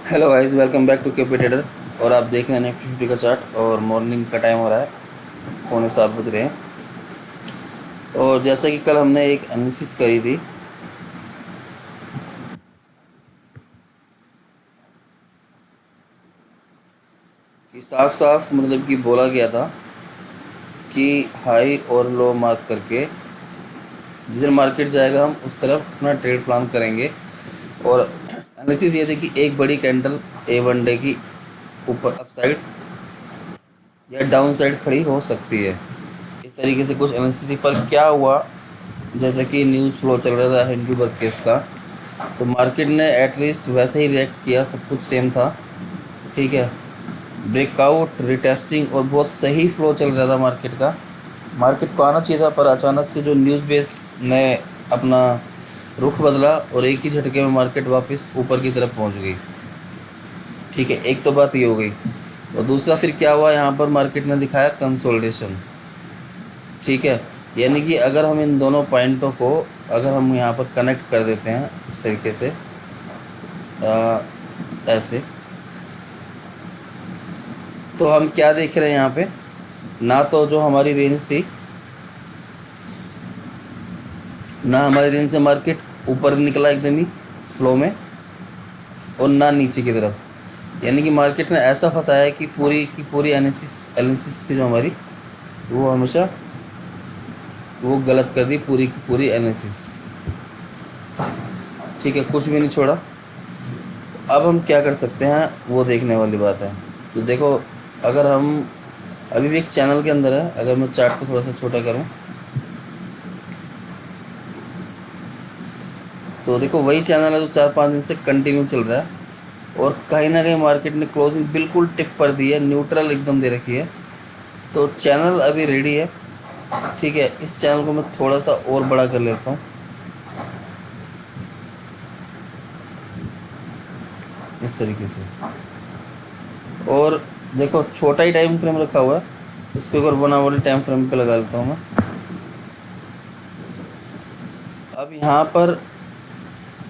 Hello guys, welcome back to KP trader. और आप देख रहे हैं निफ्टी 50 का चार्ट और मॉर्निंग का टाइम हो रहा है, 6:45 बज रहे हैं। और जैसा कि कल हमने एक एनालिसिस करी थी कि साफ साफ मतलब कि बोला गया था कि हाई और लो मार्क करके जिधर मार्केट जाएगा हम उस तरफ अपना ट्रेड प्लान करेंगे। और एनालिसिस ये थी कि एक बड़ी कैंडल A1 डे की ऊपर अपसाइड या डाउन साइड खड़ी हो सकती है। इस तरीके से कुछ एनालिसिस थी, पर क्या हुआ, जैसे कि न्यूज़ फ्लो चल रहा था हिंडनबर्ग केस का, तो मार्केट ने एटलीस्ट वैसे ही रिएक्ट किया, सब कुछ सेम था। ठीक है, ब्रेकआउट, रिटेस्टिंग और बहुत सही फ्लो चल रहा था मार्केट का। मार्केट को आना चाहिए था, पर अचानक से जो न्यूज़ बेस ने अपना रुख बदला और एक ही झटके में मार्केट वापस ऊपर की तरफ पहुंच गई। ठीक है, एक तो बात ये हो गई। और दूसरा फिर क्या हुआ, यहाँ पर मार्केट ने दिखाया कंसोलिडेशन। ठीक है, यानी कि अगर हम इन दोनों पॉइंटों को अगर हम यहाँ पर कनेक्ट कर देते हैं इस तरीके से, ऐसे, तो हम क्या देख रहे हैं यहाँ पे, ना तो जो हमारी रेंज थी, ना हमारी रेंज से मार्केट ऊपर निकला एकदम ही फ्लो में, और ना नीचे की तरफ। यानी कि मार्केट ने ऐसा फंसाया है कि पूरी की पूरी एनालिसिस एनालिसिस थी जो हमारी, वो हमेशा वो गलत कर दी, पूरी की पूरी एनालिसिस। ठीक है, कुछ भी नहीं छोड़ा। अब हम क्या कर सकते हैं वो देखने वाली बात है। तो देखो, अगर हम अभी भी एक चैनल के अंदर है, अगर मैं चार्ट को थोड़ा सा छोटा करूं तो देखो वही चैनल है जो 4-5 दिन से कंटिन्यू चल रहा है। और कहीं ना कहीं मार्केट ने क्लोजिंग बिल्कुल टिप पर दी है, न्यूट्रल एकदम दे रखी है। तो चैनल अभी रेडी है। ठीक है, इस चैनल को मैं थोड़ा सा और बड़ा कर लेता हूँ इस तरीके से। और देखो, छोटा ही टाइम फ्रेम रखा हुआ है, इसको एक और 1 आवर टाइम फ्रेम पे लगा लेता हूँ मैं। अब यहाँ पर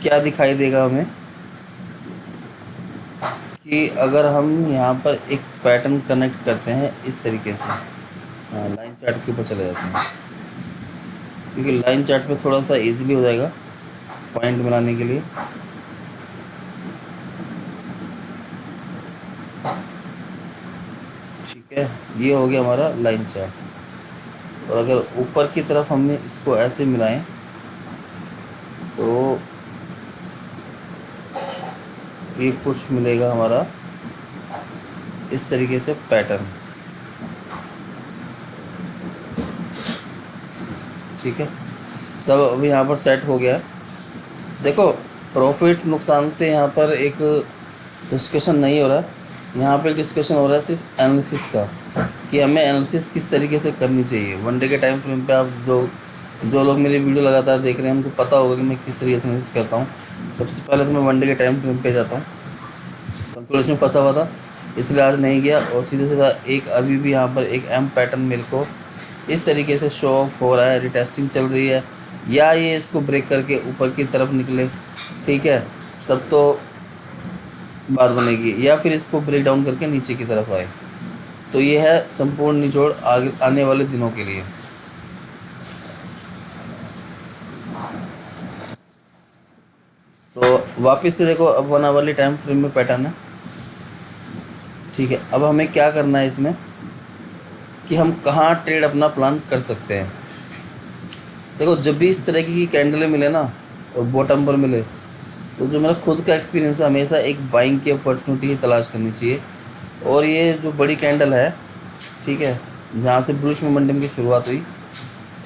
क्या दिखाई देगा हमें कि अगर हम यहाँ पर एक पैटर्न कनेक्ट करते हैं इस तरीके से, हाँ, लाइन चार्ट के ऊपर चले जाते हैं, क्योंकि लाइन चार्ट पे थोड़ा सा इजीली हो जाएगा पॉइंट मिलाने के लिए। ठीक है, ये हो गया हमारा लाइन चार्ट। और अगर ऊपर की तरफ हमने इसको ऐसे मिलाएं तो ये कुछ मिलेगा हमारा इस तरीके से पैटर्न। ठीक है, सब अभी यहाँ पर सेट हो गया है। देखो, प्रॉफिट नुकसान से यहाँ पर एक डिस्कशन नहीं हो रहा है, यहाँ पे डिस्कशन हो रहा है सिर्फ एनालिसिस का, कि हमें एनालिसिस किस तरीके से करनी चाहिए। 1 डे के टाइम फ्रेम पे आप जो जो लोग मेरी वीडियो लगातार देख रहे हैं उनको पता होगा कि मैं किस तरीके से एनालिसिस करता हूँ। सबसे पहले तो मैं 1 डे के टाइम फ्रेम पे जाता हूँ। कंसोलिडेशन में फंसा हुआ था, इसलिए आज नहीं गया, और सीधे सीधा एक अभी भी यहाँ पर एक एम पैटर्न मेरे को इस तरीके से शो ऑफ हो रहा है, रिटेस्टिंग चल रही है, या ये इसको ब्रेक करके ऊपर की तरफ निकले, ठीक है, तब तो बात बनेगी, या फिर इसको ब्रेक डाउन करके नीचे की तरफ आए। तो ये है संपूर्ण निचोड़ आगे आने वाले दिनों के लिए। तो वापस से देखो, अब 1 आवरली टाइम फ्रेम में पैटर्न है। ठीक है, अब हमें क्या करना है इसमें कि हम कहाँ ट्रेड अपना प्लान कर सकते हैं। देखो, जब भी इस तरह की कैंडलें मिले ना और बॉटम पर मिले, तो जो मेरा खुद का एक्सपीरियंस है, हमेशा एक बाइंग की अपॉर्चुनिटी ही तलाश करनी चाहिए। और ये जो बड़ी कैंडल है, ठीक है, जहाँ से बुलिश मोमेंटम की शुरुआत हुई,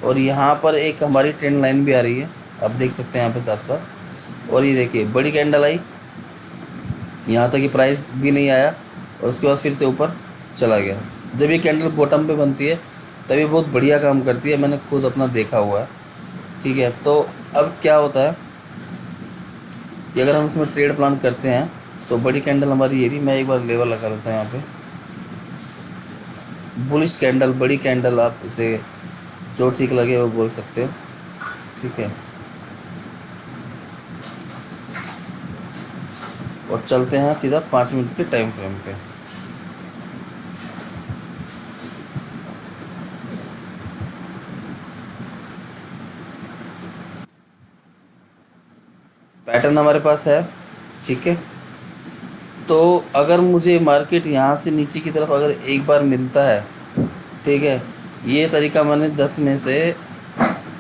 और यहाँ पर एक हमारी ट्रेंड लाइन भी आ रही है, आप देख सकते हैं यहाँ पे साफ साफ। और ये देखिए, बड़ी कैंडल आई, यहाँ तक कि प्राइस भी नहीं आया, और उसके बाद फिर से ऊपर चला गया। जब ये कैंडल बॉटम पे बनती है तभी बहुत बढ़िया काम करती है, मैंने खुद अपना देखा हुआ है। ठीक है, तो अब क्या होता है कि अगर हम इसमें ट्रेड प्लान करते हैं तो बड़ी कैंडल हमारी ये भी, मैं एक बार लेवल लगा लेता हूँ यहाँ पे, बुलिश कैंडल, बड़ी कैंडल, आप इसे जो ठीक लगे वो बोल सकते हो। ठीक है, और चलते हैं सीधा 5 मिनट के टाइम फ्रेम पे। पैटर्न हमारे पास है, ठीक है। तो अगर मुझे मार्केट यहाँ से नीचे की तरफ अगर एक बार मिलता है, ठीक है, ये तरीका मैंने 10 में से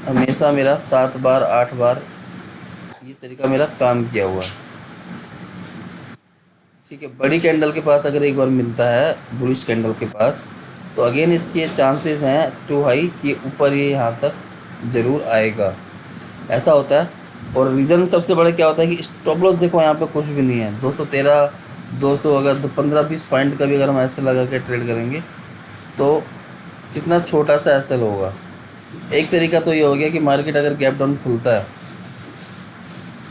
हमेशा मेरा 7 बार 8 बार ये तरीका मेरा काम किया हुआ है, ठीक है। बड़ी कैंडल के पास अगर एक बार मिलता है, बुलिश कैंडल के पास, तो अगेन इसके चांसेस हैं टू हाई कि ऊपर ये यहाँ तक ज़रूर आएगा, ऐसा होता है। और रीज़न सबसे बड़ा क्या होता है कि स्टॉप लॉस देखो यहाँ पे कुछ भी नहीं है। 213 200 अगर 15-20 पॉइंट का भी अगर हम ऐसे लगा के ट्रेड करेंगे तो कितना छोटा सा एसएल होगा। एक तरीका तो ये हो गया कि मार्केट अगर गैप डाउन खुलता है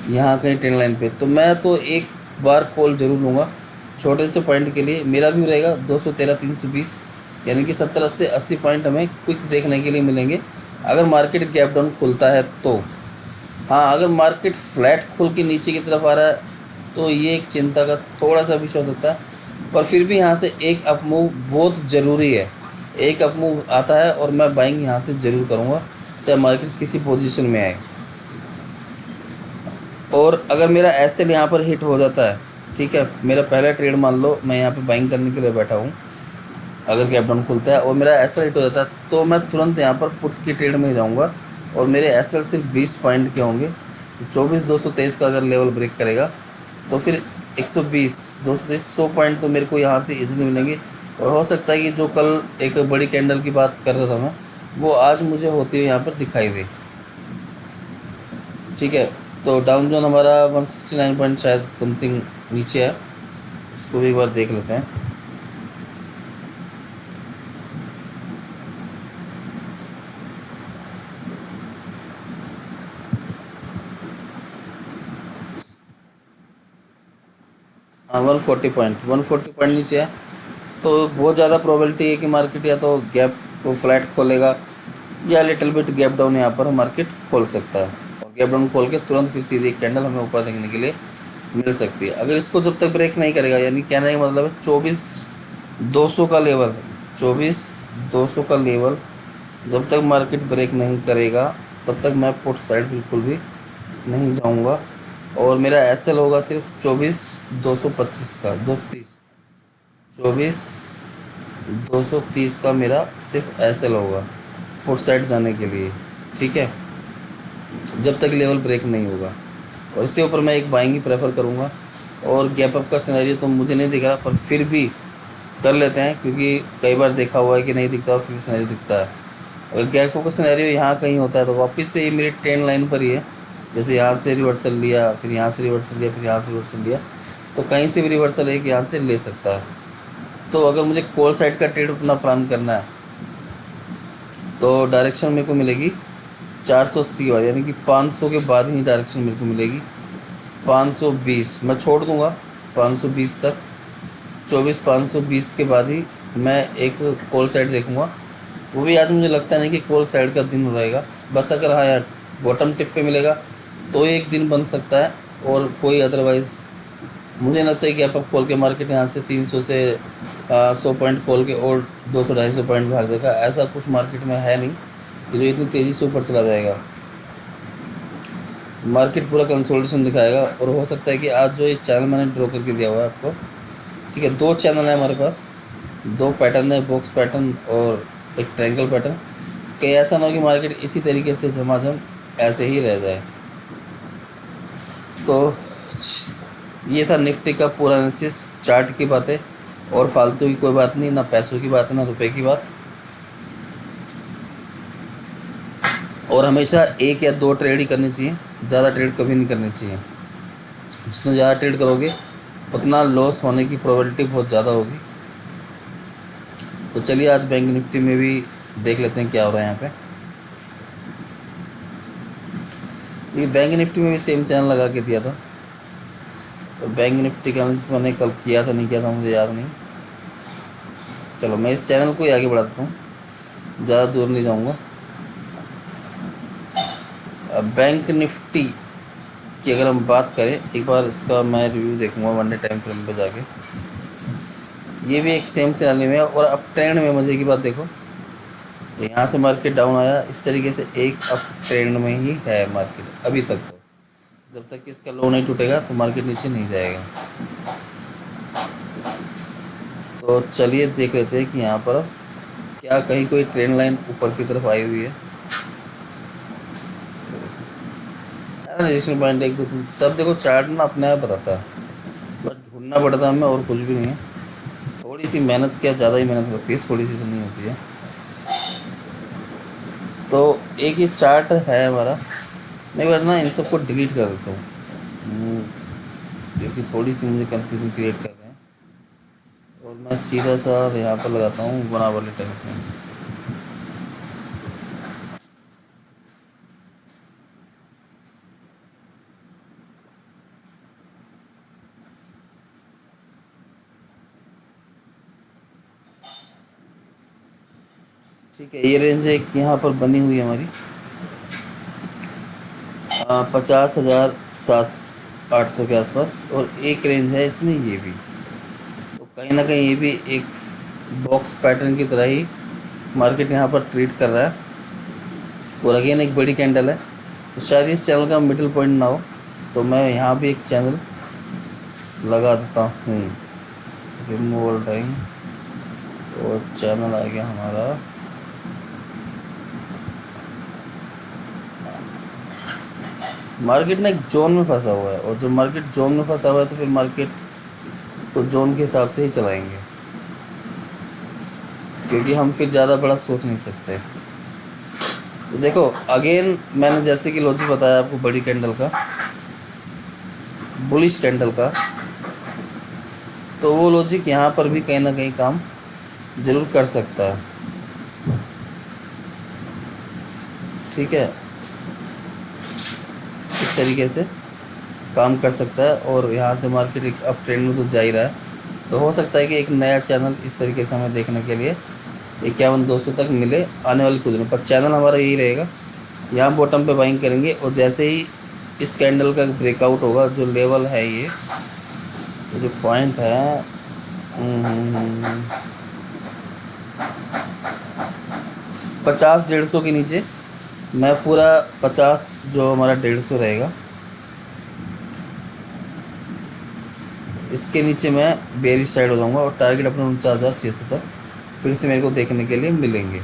यहाँ कहीं ट्रेंड लाइन पे, तो मैं तो एक बार कॉल जरूर लूँगा छोटे से पॉइंट के लिए। मेरा भी रहेगा 213 320, यानी कि 70 से 80 पॉइंट हमें क्विक देखने के लिए मिलेंगे अगर मार्केट गैप डाउन खुलता है तो। हाँ, अगर मार्केट फ्लैट खुल के नीचे की तरफ आ रहा है तो ये एक चिंता का थोड़ा सा विषय हो सकता है, पर फिर भी यहाँ से एक अप मूव बहुत ज़रूरी है। एक अप मूव आता है और मैं बाइंग यहाँ से ज़रूर करूँगा, चाहे मार्केट किसी पोजीशन में आए। और अगर मेरा एसएल यहाँ पर हिट हो जाता है, ठीक है, मेरा पहला ट्रेड मान लो मैं यहाँ पे बाइंग करने के लिए बैठा हूँ, अगर गैप डाउन खुलता है और मेरा एसएल हिट हो जाता है तो मैं तुरंत यहाँ पर पुट की ट्रेड में जाऊँगा और मेरे एसएल सिर्फ 20 पॉइंट के होंगे। 24 223 का अगर लेवल ब्रेक करेगा तो फिर 120 223 100 पॉइंट तो मेरे को यहाँ से इजीली मिलेंगे। और हो सकता है कि जो कल एक बड़ी कैंडल की बात कर रहा था मैं, वो आज मुझे होते हुए यहाँ पर दिखाई दे, ठीक है। तो डाउन जोन हमारा 169 पॉइंट शायद समथिंग नीचे है, उसको भी एक बार देख लेते हैं। हाँ, 140 पॉइंट नीचे है, तो बहुत ज़्यादा प्रोबेबिलिटी है कि मार्केट या तो गैप को फ्लैट खोलेगा या लिटिल बिट गैप डाउन यहाँ पर मार्केट खोल सकता है। और गैप डाउन खोल के तुरंत फिर सीधी एक कैंडल हमें ऊपर देखने के लिए मिल सकती है। अगर इसको जब तक ब्रेक नहीं करेगा, यानी कहने का मतलब है 24 200 का लेवल, 24 200 का लेवल जब तक मार्केट ब्रेक नहीं करेगा तब तक मैं पुट साइड बिल्कुल भी नहीं जाऊंगा। और मेरा एसएल होगा सिर्फ 24 225 का, 230 24 230 का मेरा सिर्फ एसएल होगा पुट साइड जाने के लिए, ठीक है, जब तक लेवल ब्रेक नहीं होगा। और इससे ऊपर मैं एक बाइंग ही प्रेफर करूँगा। और गैप अप का सिनेरियो तो मुझे नहीं दिख रहा, पर फिर भी कर लेते हैं क्योंकि कई बार देखा हुआ है कि नहीं दिखता और फिर सिनेरियो दिखता है। अगर गैप अप का सिनेरियो यहाँ कहीं होता है तो वापस से ये मेरी ट्रेंड लाइन पर ही है, जैसे यहाँ से रिवर्सल लिया, फिर यहाँ से रिवर्सल लिया, फिर यहाँ से रिवर्सल लिया, तो कहीं से भी रिवर्सल एक यहाँ से ले सकता है। तो अगर मुझे कॉल साइड का ट्रेड अपना प्लान करना है तो डायरेक्शन मेरे को मिलेगी 480 के बाद, यानी कि 500 के बाद ही डायरेक्शन मेरे को मिलेगी। 520 मैं छोड़ दूंगा 520 तक, 520 के बाद ही मैं एक कॉल साइड देखूंगा। वो भी आज मुझे लगता नहीं कि कॉल साइड का दिन रहेगा, बस अगर हाँ यार बॉटम टिप पे मिलेगा तो एक दिन बन सकता है, और कोई अदरवाइज़ मुझे लगता है कि आप खोल के मार्केट यहाँ से 300 से 100 पॉइंट खोल के और 200 250 पॉइंट भाग देगा। ऐसा कुछ मार्केट में है नहीं कि जो इतनी तेज़ी से ऊपर चला जाएगा। मार्केट पूरा कंसोलिडेशन दिखाएगा। और हो सकता है कि आज जो ये चैनल मैंने ड्रॉ करके दिया हुआ है आपको, ठीक है, 2 चैनल है हमारे पास, 2 पैटर्न है, बॉक्स पैटर्न और एक ट्रायंगल पैटर्न। कहीं ऐसा ना हो कि मार्केट इसी तरीके से झमाझम ऐसे ही रह जाए। तो ये था निफ्टी का पूरा एनालिसिस, चार्ट की बातें, और फालतू की कोई बात नहीं, ना पैसों की बात है ना रुपए की बात। और हमेशा 1 या 2 ट्रेड ही करनी चाहिए, ज़्यादा ट्रेड कभी नहीं करनी चाहिए। जितना ज़्यादा ट्रेड करोगे उतना लॉस होने की प्रोबेबिलिटी बहुत ज़्यादा होगी। तो चलिए आज बैंक निफ्टी में भी देख लेते हैं क्या हो रहा है यहाँ पे। ये बैंक निफ्टी में भी सेम चैनल लगा के दिया था, तो बैंक निफ्टी का एनालिसिस मैंने कल किया था नहीं किया था मुझे याद नहीं। चलो मैं इस चैनल को ही आगे बढ़ा देता हूँ, ज़्यादा दूर नहीं जाऊँगा। बैंक निफ्टी कि अगर हम बात करें, एक बार इसका मैं रिव्यू देखूंगा वन डे टाइम फ्रेम पे जाके। ये भी एक सेम चैनल में है और अब ट्रेंड में मज़े की बात देखो, यहाँ से मार्केट डाउन आया, इस तरीके से एक अप ट्रेंड में ही है मार्केट अभी तक। तो जब तक कि इसका लो नहीं टूटेगा तो मार्केट नीचे नहीं जाएगा। तो चलिए देख लेते हैं कि यहाँ पर क्या कहीं कोई ट्रेंड लाइन ऊपर की तरफ आई हुई है। रजिस्ट्रेशन पॉइंट एक दो तीन सब देखो, चार्ट ना अपने आप बताता है, बस ढूंढना पड़ता है हमें, और कुछ भी नहीं है। थोड़ी सी मेहनत, क्या ज़्यादा ही मेहनत लगती है, थोड़ी सी तो नहीं होती है। तो एक ही चार्ट है हमारा, मैं बार ना इन सबको डिलीट कर देता हूँ क्योंकि थोड़ी सी मुझे कंफ्यूजन क्रिएट कर रहे हैं। और मैं सीधा सा यहाँ पर लगाता हूँ बना वाले टाइम में। ठीक है, ये रेंज एक यहाँ पर बनी हुई है हमारी 50,700-800 के आसपास, और एक रेंज है इसमें ये भी। तो कहीं ना कहीं ये भी एक बॉक्स पैटर्न की तरह ही मार्केट यहाँ पर ट्रीट कर रहा है। और अगेन एक बड़ी कैंडल है, तो शायद इस चैनल का मिडिल पॉइंट ना हो, तो मैं यहाँ भी एक चैनल लगा देता हूँ। रिमूवल टाइम, और चैनल आ गया हमारा मार्केट ना एक जोन में फंसा हुआ है, और जो मार्केट जोन में फंसा हुआ है तो फिर मार्केट को जोन के हिसाब से ही चलाएंगे, क्योंकि हम फिर ज़्यादा बड़ा सोच नहीं सकते। तो देखो अगेन मैंने जैसे कि लॉजिक बताया आपको बड़ी कैंडल का, बुलिश कैंडल का, तो वो लॉजिक यहाँ पर भी कहीं ना कहीं काम ज़रूर कर सकता है। ठीक है, इस तरीके से काम कर सकता है, और यहाँ से मार्केट एक अप ट्रेंड में तो जा ही रहा है। तो हो सकता है कि एक नया चैनल इस तरीके से हमें देखने के लिए 51-200 तक मिले आने वाले कुछ दिनों पर। चैनल हमारा यही रहेगा, यहाँ बॉटम पे बाइंग करेंगे, और जैसे ही इस कैंडल का ब्रेकआउट होगा, जो लेवल है ये जो पॉइंट है 50-150 के नीचे, मैं पूरा 50 जो हमारा 150 रहेगा इसके नीचे मैं बेरिश साइड हो जाऊंगा, और टारगेट अपना 49,600 तक फिर से मेरे को देखने के लिए मिलेंगे।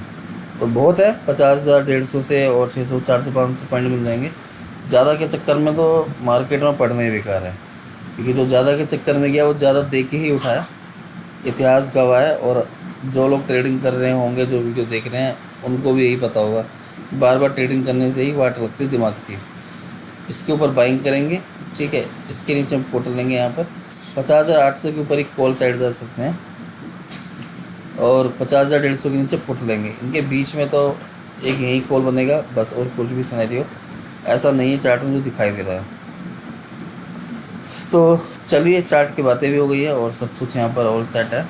तो बहुत है, 50,000 150 से और 600 400 500 पॉइंट मिल जाएंगे। ज़्यादा के चक्कर में तो मार्केट में पढ़ना ही बेकार है, क्योंकि जो ज़्यादा के चक्कर में गया वो ज़्यादा दे के ही उठाया, इतिहास गवाह है। और जो लोग ट्रेडिंग कर रहे होंगे, जो वीडियो देख रहे हैं, उनको भी यही पता होगा, बार बार ट्रेडिंग करने से ही वाट लगती है दिमाग की। इसके ऊपर बाइंग करेंगे, ठीक है, इसके नीचे हम पुट लेंगे यहाँ पर 50,800 के ऊपर एक कॉल साइड जा सकते हैं, और 50,150 के नीचे पुट लेंगे। इनके बीच में तो एक यही कॉल बनेगा बस, और कुछ भी सिनेरियो ऐसा नहीं है चार्ट में जो दिखाई दे रहा है। तो चलिए, चार्ट की बातें भी हो गई है और सब कुछ यहाँ पर ऑल सेट है।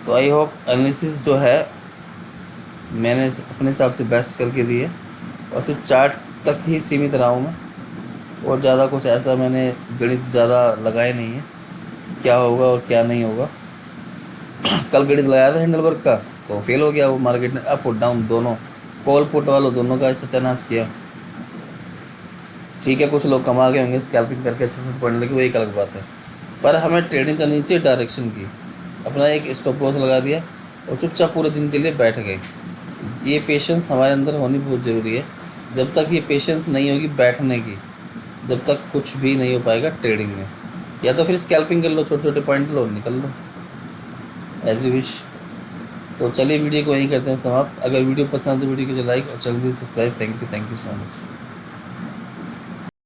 तो आई होप एनालिसिस जो है मैंने अपने हिसाब से बेस्ट करके दी है, और सिर्फ चार्ट तक ही सीमित रहा हूँ मैं, और ज़्यादा कुछ ऐसा मैंने गणित ज़्यादा लगाए नहीं है क्या होगा और क्या नहीं होगा। कल गणित लगाया था हैंडलबर्ग का, तो फेल हो गया वो। मार्केट ने अप और डाउन दोनों, कॉल पुट वालों दोनों का सत्यानाश किया। ठीक है, कुछ लोग कमा गए होंगे स्कैल्पिंग करके छोटे छोटे पॉइंट लेके, वो एक अलग बात है, पर हमें ट्रेडिंग करनी चाहिए डायरेक्शन की। अपना एक स्टॉप लॉस लगा दिया और चुपचाप पूरे दिन के लिए बैठ गए। ये पेशेंस हमारे अंदर होनी बहुत ज़रूरी है। जब तक ये पेशेंस नहीं होगी बैठने की, जब तक कुछ भी नहीं हो पाएगा ट्रेडिंग में। या तो फिर स्कैल्पिंग कर लो, छोटे छोटे पॉइंट लो, निकल लो, एज यू विश। तो चलिए वीडियो को यहीं करते हैं समाप्त। अगर वीडियो पसंद है तो वीडियो को लाइक और चैनल को subscribe. Thank you so much.